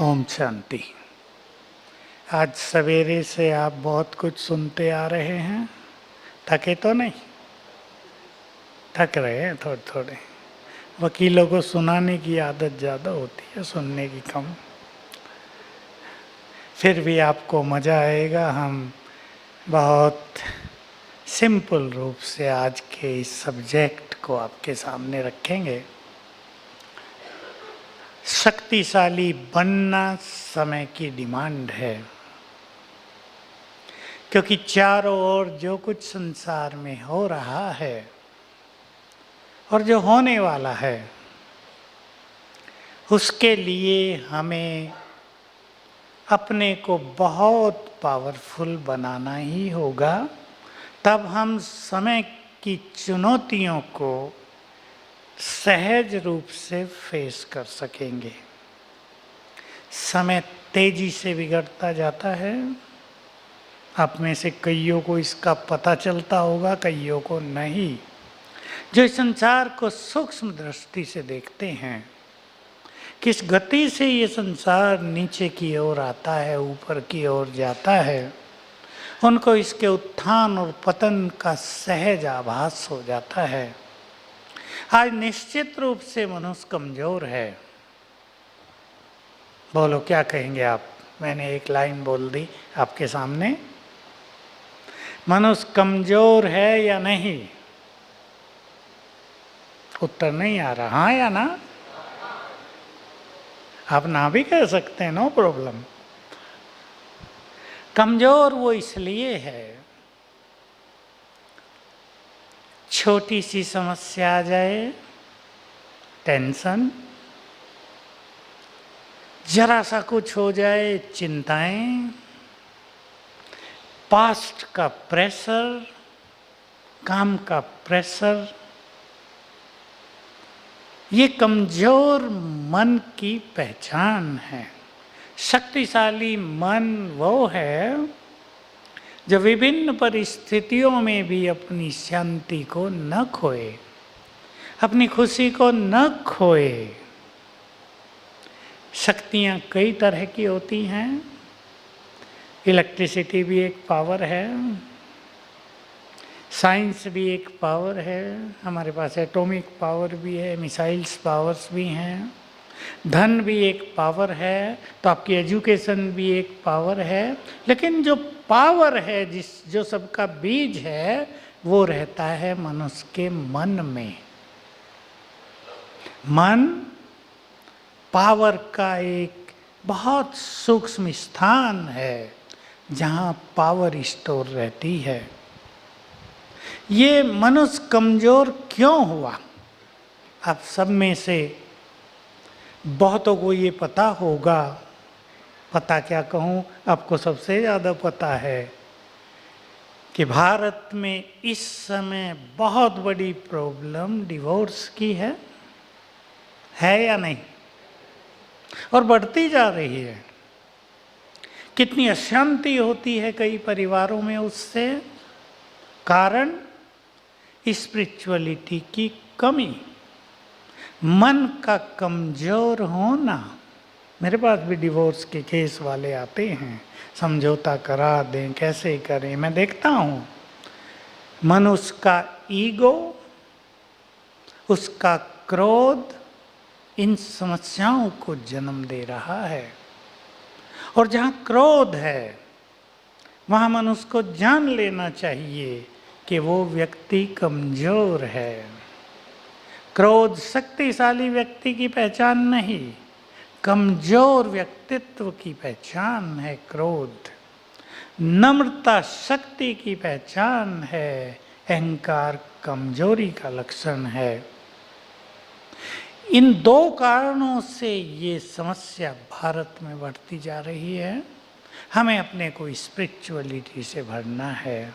ओम शांति। आज सवेरे से आप बहुत कुछ सुनते आ रहे हैं, थके तो नहीं? थक रहे हैं थोड़े थोड़े। वकीलों को सुनाने की आदत ज़्यादा होती है, सुनने की कम। फिर भी आपको मज़ा आएगा। हम बहुत सिंपल रूप से आज के इस सब्जेक्ट को आपके सामने रखेंगे। शक्तिशाली बनना समय की डिमांड है, क्योंकि चारों ओर जो कुछ संसार में हो रहा है और जो होने वाला है, उसके लिए हमें अपने को बहुत पावरफुल बनाना ही होगा। तब हम समय की चुनौतियों को सहज रूप से फेस कर सकेंगे। समय तेजी से बिगड़ता जाता है। आप में से कईयों को इसका पता चलता होगा, कईयों को नहीं। जो इस संसार को सूक्ष्म दृष्टि से देखते हैं, किस गति से ये संसार नीचे की ओर आता है, ऊपर की ओर जाता है, उनको इसके उत्थान और पतन का सहज आभास हो जाता है। आज निश्चित रूप से मनुष्य कमजोर है। बोलो क्या कहेंगे आप? मैंने एक लाइन बोल दी आपके सामने। मनुष्य कमजोर है या नहीं? उत्तर नहीं आ रहा, हाँ या ना? आप ना भी कह सकते हैं, नो प्रॉब्लम। कमजोर वो इसलिए है, छोटी सी समस्या आ जाए, टेंशन, जरा सा कुछ हो जाए, चिंताएं, पास्ट का प्रेशर, काम का प्रेशर, ये कमजोर मन की पहचान है। शक्तिशाली मन वो है जो विभिन्न परिस्थितियों में भी अपनी शांति को न खोए, अपनी खुशी को न खोए। शक्तियाँ कई तरह की होती हैं। इलेक्ट्रिसिटी भी एक पावर है, साइंस भी एक पावर है, हमारे पास एटॉमिक पावर भी है, मिसाइल्स पावर्स भी हैं, धन भी एक पावर है, तो आपकी एजुकेशन भी एक पावर है। लेकिन जो पावर है, जो सबका बीज है, वो रहता है मनुष्य के मन में। मन पावर का एक बहुत सूक्ष्म स्थान है जहाँ पावर स्टोर रहती है। ये मनुष्य कमजोर क्यों हुआ? आप सब में से बहुतों को ये पता होगा। पता क्या कहूँ, आपको सबसे ज़्यादा पता है कि भारत में इस समय बहुत बड़ी प्रॉब्लम डिवोर्स की है या नहीं? और बढ़ती जा रही है। कितनी अशांति होती है कई परिवारों में उससे। कारण स्पिरिचुअलिटी की कमी, मन का कमजोर होना। मेरे पास भी डिवोर्स के केस वाले आते हैं, समझौता करा दें, कैसे करें। मैं देखता हूँ मनुष्य का ईगो, उसका क्रोध इन समस्याओं को जन्म दे रहा है। और जहाँ क्रोध है, वहाँ मनुष्य को जान लेना चाहिए कि वो व्यक्ति कमजोर है। क्रोध शक्तिशाली व्यक्ति की पहचान नहीं, कमजोर व्यक्तित्व की पहचान है क्रोध। नम्रता शक्ति की पहचान है, अहंकार कमजोरी का लक्षण है। इन दो कारणों से ये समस्या भारत में बढ़ती जा रही है। हमें अपने को स्पिरिचुअलिटी से भरना है।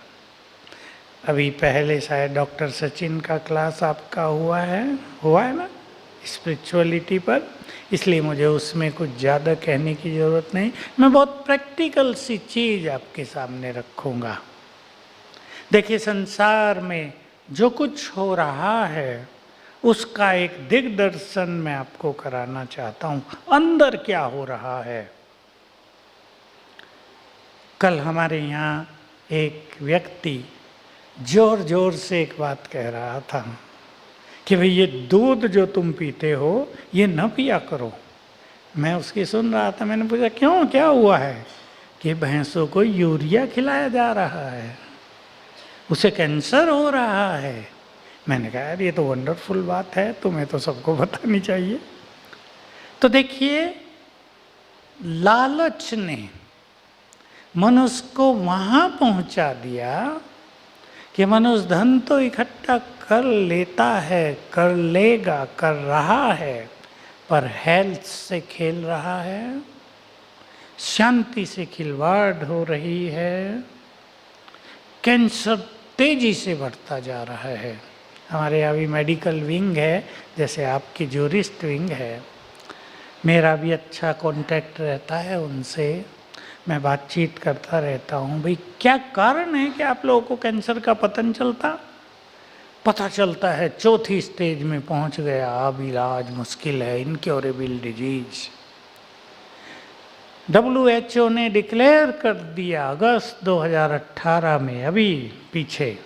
अभी पहले शायद डॉक्टर सचिन का क्लास आपका हुआ है ना, स्पिरिचुअलिटी पर, इसलिए मुझे उसमें कुछ ज़्यादा कहने की ज़रूरत नहीं। मैं बहुत प्रैक्टिकल सी चीज़ आपके सामने रखूँगा। देखिए, संसार में जो कुछ हो रहा है उसका एक दिग्दर्शन मैं आपको कराना चाहता हूं, अंदर क्या हो रहा है। कल हमारे यहाँ एक व्यक्ति जोर जोर से एक बात कह रहा था कि भाई ये दूध जो तुम पीते हो ये न पिया करो। मैं उसकी सुन रहा था, मैंने पूछा क्यों, क्या हुआ है? कि भैंसों को यूरिया खिलाया जा रहा है, उसे कैंसर हो रहा है। मैंने कहा यार ये तो वंडरफुल बात है, तुम्हें तो सबको बतानी चाहिए। तो देखिए, लालच ने मनुष्य को वहां पहुंचा दिया कि मनुष्य धन तो इकट्ठा कर लेता है, कर लेगा, कर रहा है, पर हेल्थ से खेल रहा है, शांति से खिलवाड़ हो रही है, कैंसर तेजी से बढ़ता जा रहा है। हमारे यहाँ भी मेडिकल विंग है, जैसे आपकी जूरिस्ट विंग है, मेरा भी अच्छा कांटेक्ट रहता है उनसे, मैं बातचीत करता रहता हूँ। भाई क्या कारण है कि आप लोगों को कैंसर का पता चलता है चौथी स्टेज में पहुँच गया, अब इलाज मुश्किल है, इनक्योरेबल डिजीज। WHO ने डिक्लेयर कर दिया अगस्त 2018 में, अभी पीछे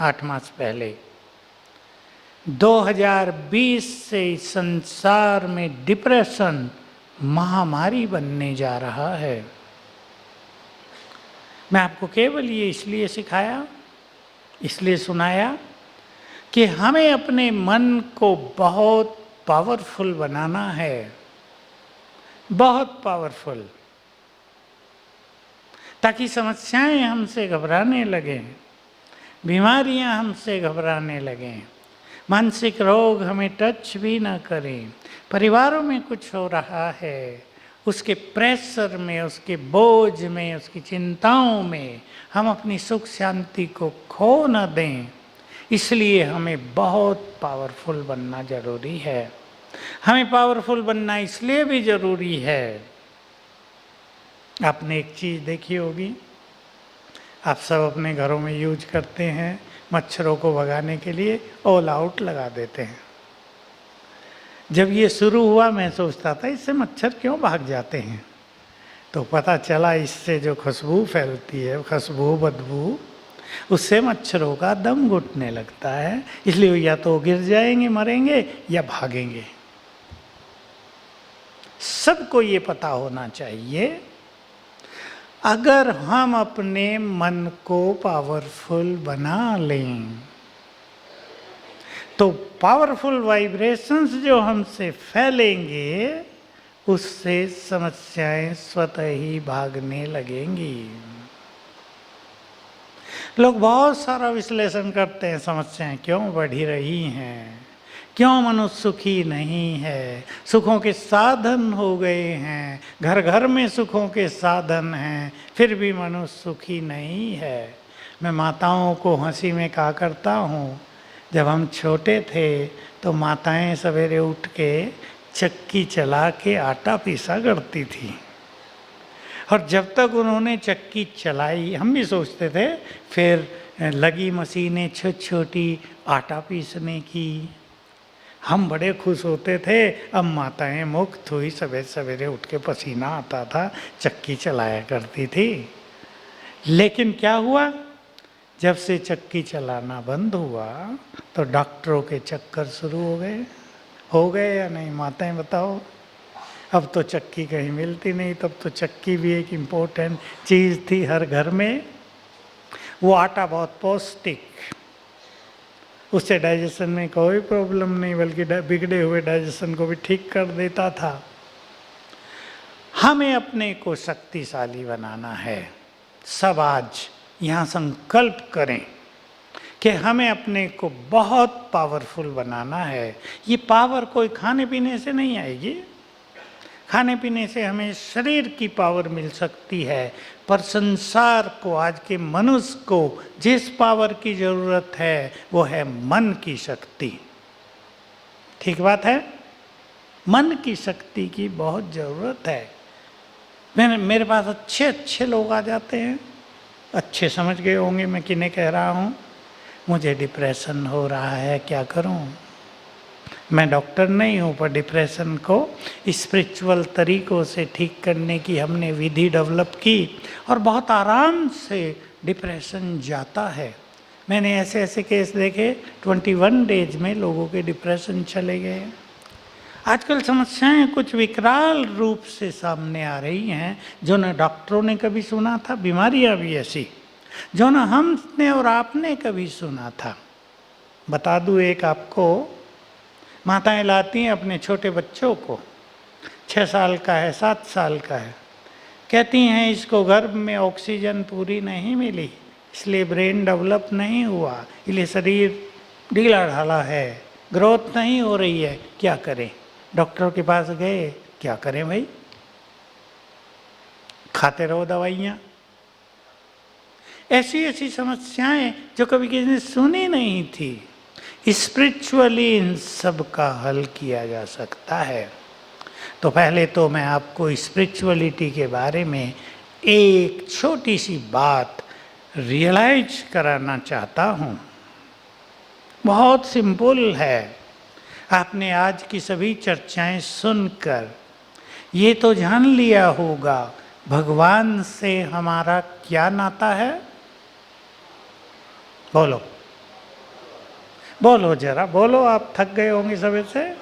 8 मास पहले, 2020 से संसार में डिप्रेशन महामारी बनने जा रहा है। मैं आपको केवल ये इसलिए सिखाया, इसलिए सुनाया कि हमें अपने मन को बहुत पावरफुल बनाना है, बहुत पावरफुल, ताकि समस्याएं हमसे घबराने लगें, बीमारियां हमसे घबराने लगें, मानसिक रोग हमें टच भी ना करें। परिवारों में कुछ हो रहा है, उसके प्रेशर में, उसके बोझ में, उसकी चिंताओं में हम अपनी सुख शांति को खो न दें। इसलिए हमें बहुत पावरफुल बनना जरूरी है। हमें पावरफुल बनना इसलिए भी जरूरी है, आपने एक चीज़ देखी होगी, आप सब अपने घरों में यूज करते हैं, मच्छरों को भगाने के लिए ऑल आउट लगा देते हैं। जब ये शुरू हुआ मैं सोचता था इससे मच्छर क्यों भाग जाते हैं, तो पता चला इससे जो खुशबू फैलती है, खुशबू बदबू, उससे मच्छरों का दम घुटने लगता है, इसलिए या तो गिर जाएंगे मरेंगे या भागेंगे। सबको ये पता होना चाहिए, अगर हम अपने मन को पावरफुल बना लें तो पावरफुल वाइब्रेशंस जो हमसे फैलेंगे उससे समस्याएं स्वतः ही भागने लगेंगी। लोग बहुत सारा विश्लेषण करते हैं, समस्याएं क्यों बढ़ी रही हैं, क्यों मनुष्य सुखी नहीं है, सुखों के साधन हो गए हैं, घर घर में सुखों के साधन हैं, फिर भी मनुष्य सुखी नहीं है। मैं माताओं को हंसी में कहा करता हूँ, जब हम छोटे थे तो माताएं सवेरे उठ के चक्की चला के आटा पीसा करती थी, और जब तक उन्होंने चक्की चलाई हम भी सोचते थे, फिर लगी मशीनें छोटी छोटी आटा पीसने की, हम बड़े खुश होते थे। अब माताएं मुक्त हुई, सवेरे सवेरे उठ के पसीना आता था, चक्की चलाया करती थी। लेकिन क्या हुआ, जब से चक्की चलाना बंद हुआ तो डॉक्टरों के चक्कर शुरू हो गए या नहीं, माताएं बताओ। अब तो चक्की कहीं मिलती नहीं, तब तो चक्की भी एक इम्पोर्टेंट चीज़ थी हर घर में। वो आटा बहुत पौष्टिक, उससे डाइजेशन में कोई प्रॉब्लम नहीं, बल्कि बिगड़े हुए डाइजेशन को भी ठीक कर देता था। हमें अपने को शक्तिशाली बनाना है। सब आज यहाँ संकल्प करें कि हमें अपने को बहुत पावरफुल बनाना है। ये पावर कोई खाने पीने से नहीं आएगी, खाने पीने से हमें शरीर की पावर मिल सकती है, पर संसार को, आज के मनुष्य को जिस पावर की जरूरत है वो है मन की शक्ति। ठीक बात है, मन की शक्ति की बहुत जरूरत है। मेरे पास अच्छे अच्छे लोग आ जाते हैं, अच्छे समझ गए होंगे मैं किन्हें कह रहा हूँ, मुझे डिप्रेशन हो रहा है, क्या करूँ? मैं डॉक्टर नहीं हूँ, पर डिप्रेशन को स्पिरिचुअल तरीक़ों से ठीक करने की हमने विधि डेवलप की और बहुत आराम से डिप्रेशन जाता है। मैंने ऐसे ऐसे केस देखे 21 डेज में लोगों के डिप्रेशन चले गए। आजकल समस्याएं कुछ विकराल रूप से सामने आ रही हैं जो न डॉक्टरों ने कभी सुना था, बीमारियां भी ऐसी जो न हमने और आपने कभी सुना था। बता दूं एक आपको, माताएं लाती हैं अपने छोटे बच्चों को, 6 साल का है, 7 साल का है, कहती हैं इसको गर्भ में ऑक्सीजन पूरी नहीं मिली, इसलिए ब्रेन डेवलप नहीं हुआ, इसलिए शरीर ढीला ढाला है, ग्रोथ नहीं हो रही है, क्या करें? डॉक्टर के पास गए, क्या करें भाई? खाते रहो दवाइयाँ। ऐसी ऐसी समस्याएं जो कभी किसी ने सुनी नहीं थी, स्पिरिचुअली इन सब का हल किया जा सकता है। तो पहले तो मैं आपको स्पिरिचुअलिटी के बारे में एक छोटी सी बात रियलाइज कराना चाहता हूँ। बहुत सिंपल है। आपने आज की सभी चर्चाएं सुनकर ये तो जान लिया होगा भगवान से हमारा क्या नाता है। बोलो बोलो जरा बोलो, आप थक गए होंगे सबे से।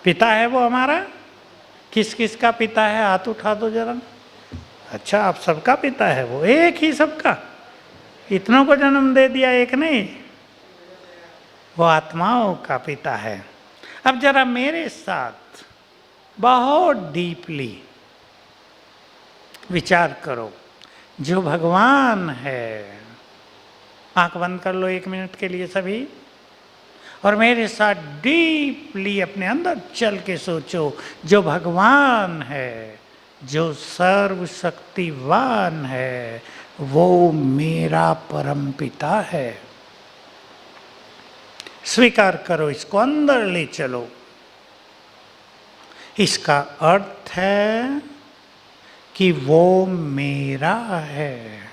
पिता है वो हमारा। किस किस का पिता है, हाथ उठा दो जरा। अच्छा, आप सबका पिता है वो, एक ही सबका, इतनों को जन्म दे दिया, एक नहीं, वो आत्माओं का पिता है। अब जरा मेरे साथ बहुत डीपली विचार करो। जो भगवान है, आंख बंद कर लो 1 मिनट के लिए सभी, और मेरे साथ डीपली अपने अंदर चल के सोचो। जो भगवान है, जो सर्वशक्तिवान है, वो मेरा परम पिता है। स्वीकार करो, इसको अंदर ले चलो। इसका अर्थ है कि वो मेरा है।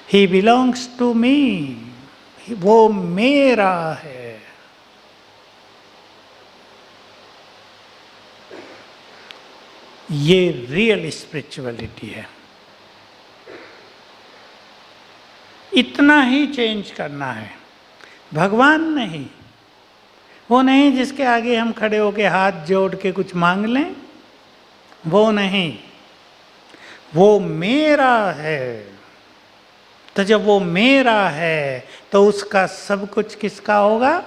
He belongs to me. वो मेरा है। ये रियल स्पिरिचुअलिटी है। इतना ही चेंज करना है। भगवान नहीं, वो नहीं जिसके आगे हम खड़े होके हाथ जोड़ के कुछ मांग लें, वो नहीं, वो मेरा है। तो जब वो मेरा है तो उसका सब कुछ किसका होगा?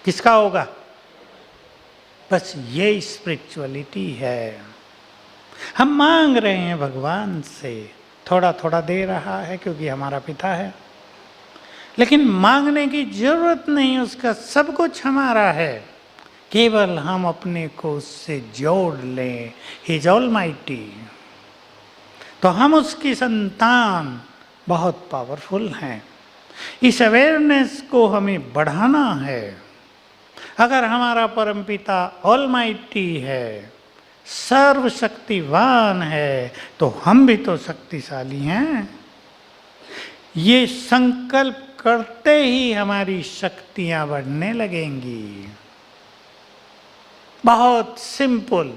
किसका होगा? बस ये स्पिरिचुअलिटी है। हम मांग रहे हैं भगवान से, थोड़ा थोड़ा दे रहा है क्योंकि हमारा पिता है, लेकिन मांगने की जरूरत नहीं, उसका सब कुछ हमारा है। केवल हम अपने को उससे जोड़ लें। He is almighty. तो हम उसकी संतान बहुत पावरफुल हैं। इस अवेयरनेस को हमें बढ़ाना है। अगर हमारा परमपिता ऑलमाइटी है, सर्वशक्तिवान है, तो हम भी तो शक्तिशाली हैं। ये संकल्प करते ही हमारी शक्तियां बढ़ने लगेंगी। बहुत सिंपल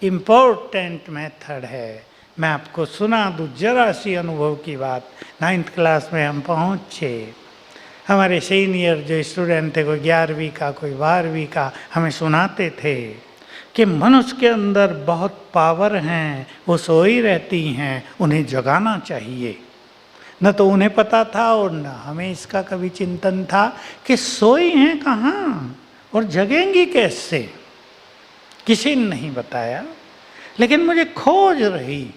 इम्पोर्टेंट मेथड है। मैं आपको सुना दूँ जरा सी अनुभव की बात। 9th क्लास में हम पहुँचे, हमारे सीनियर जो स्टूडेंट थे, कोई 11वीं का, कोई 12वीं का, हमें सुनाते थे कि मनुष्य के अंदर बहुत पावर हैं, वो सोई रहती हैं, उन्हें जगाना चाहिए। न तो उन्हें पता था और न हमें इसका कभी चिंतन था कि सोई हैं कहाँ और जगेंगी कैसे, किसी ने नहीं बताया। लेकिन मुझे खोज रही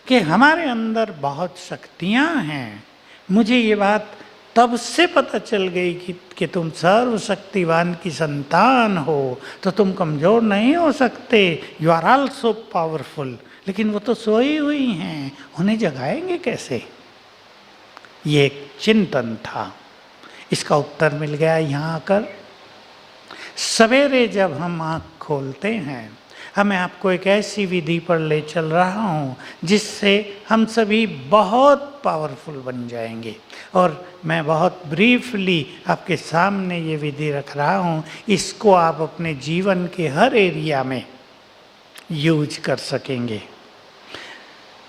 कि हमारे अंदर बहुत शक्तियाँ हैं। मुझे ये बात तब से पता चल गई कि तुम सर्वशक्तिवान की संतान हो तो तुम कमज़ोर नहीं हो सकते। You are also powerful. लेकिन वो तो सोई हुई हैं, उन्हें जगाएंगे कैसे? ये एक चिंतन था। इसका उत्तर मिल गया यहाँ आकर। सवेरे जब हम आँख खोलते हैं, मैं आपको एक ऐसी विधि पर ले चल रहा हूँ जिससे हम सभी बहुत पावरफुल बन जाएंगे। और मैं बहुत ब्रीफली आपके सामने ये विधि रख रहा हूँ। इसको आप अपने जीवन के हर एरिया में यूज कर सकेंगे।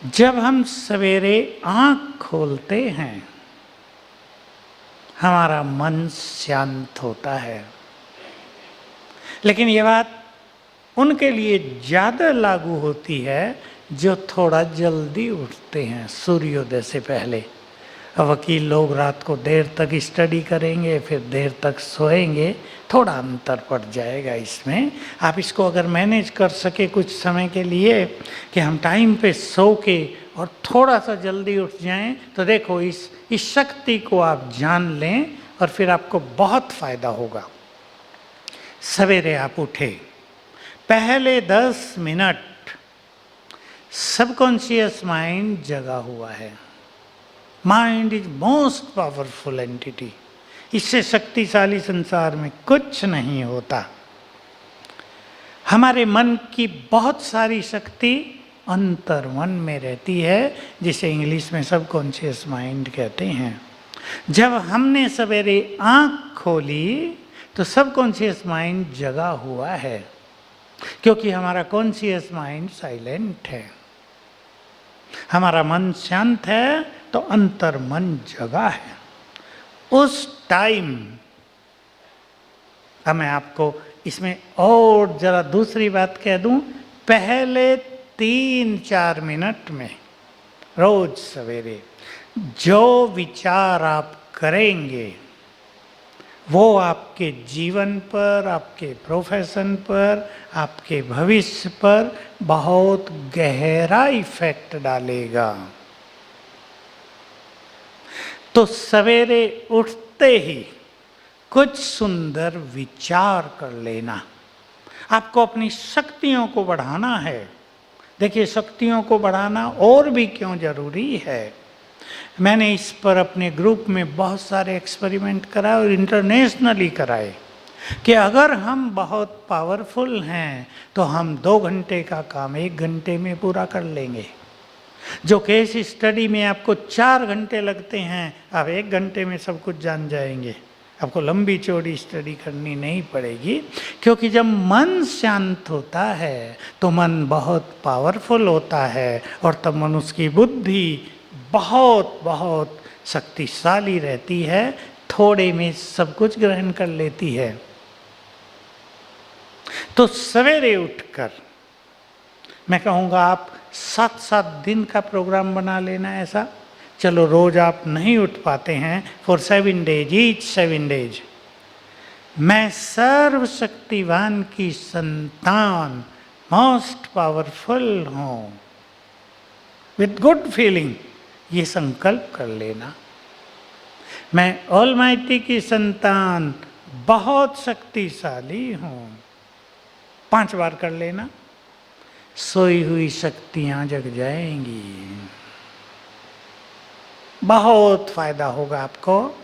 जब हम सवेरे आँख खोलते हैं, हमारा मन शांत होता है। लेकिन ये बात उनके लिए ज़्यादा लागू होती है जो थोड़ा जल्दी उठते हैं सूर्योदय से पहले। वकील लोग रात को देर तक स्टडी करेंगे, फिर देर तक सोएंगे, थोड़ा अंतर पड़ जाएगा इसमें। आप इसको अगर मैनेज कर सके कुछ समय के लिए कि हम टाइम पे सो के और थोड़ा सा जल्दी उठ जाएं, तो देखो इस शक्ति को आप जान लें और फिर आपको बहुत फ़ायदा होगा। सवेरे आप उठे, पहले 10 मिनट सबकॉन्शियस माइंड जगा हुआ है। Mind is most powerful entity. इससे शक्तिशाली संसार में कुछ नहीं होता। हमारे मन की बहुत सारी शक्ति अंतर्मन में रहती है, जिसे इंग्लिश में सबकॉन्शियस माइंड कहते हैं। जब हमने सवेरे आँख खोली तो सबकॉन्शियस माइंड जगा हुआ है, क्योंकि हमारा कॉन्शियस माइंड साइलेंट है। हमारा मन शांत है तो अंतर मन जगा है। उस टाइम अब मैं आपको इसमें और जरा दूसरी बात कह दूं, पहले 3-4 मिनट में रोज सवेरे जो विचार आप करेंगे वो आपके जीवन पर, आपके प्रोफेशन पर, आपके भविष्य पर बहुत गहरा इफेक्ट डालेगा। तो सवेरे उठते ही कुछ सुंदर विचार कर लेना। आपको अपनी शक्तियों को बढ़ाना है। देखिए, शक्तियों को बढ़ाना और भी क्यों जरूरी है। मैंने इस पर अपने ग्रुप में बहुत सारे एक्सपेरिमेंट कराए और इंटरनेशनली कराए कि अगर हम बहुत पावरफुल हैं तो हम 2 घंटे का काम 1 घंटे में पूरा कर लेंगे। जो केस स्टडी में आपको 4 घंटे लगते हैं, आप 1 घंटे में सब कुछ जान जाएंगे। आपको लंबी चौड़ी स्टडी करनी नहीं पड़ेगी, क्योंकि जब मन शांत होता है तो मन बहुत पावरफुल होता है और तब मनुष्य की बुद्धि बहुत बहुत शक्तिशाली रहती है, थोड़े में सब कुछ ग्रहण कर लेती है। तो सवेरे उठकर मैं कहूँगा आप 7-7 दिन का प्रोग्राम बना लेना ऐसा। चलो रोज आप नहीं उठ पाते हैं, फॉर 7 डेज, ईच 7 डेज मैं सर्वशक्तिवान की संतान, मोस्ट पावरफुल हूँ, विथ गुड फीलिंग ये संकल्प कर लेना। मैं ऑलमाइटी की संतान, बहुत शक्तिशाली हूँ, 5 बार कर लेना। सोई हुई शक्तियाँ जग जाएंगी। बहुत फायदा होगा आपको।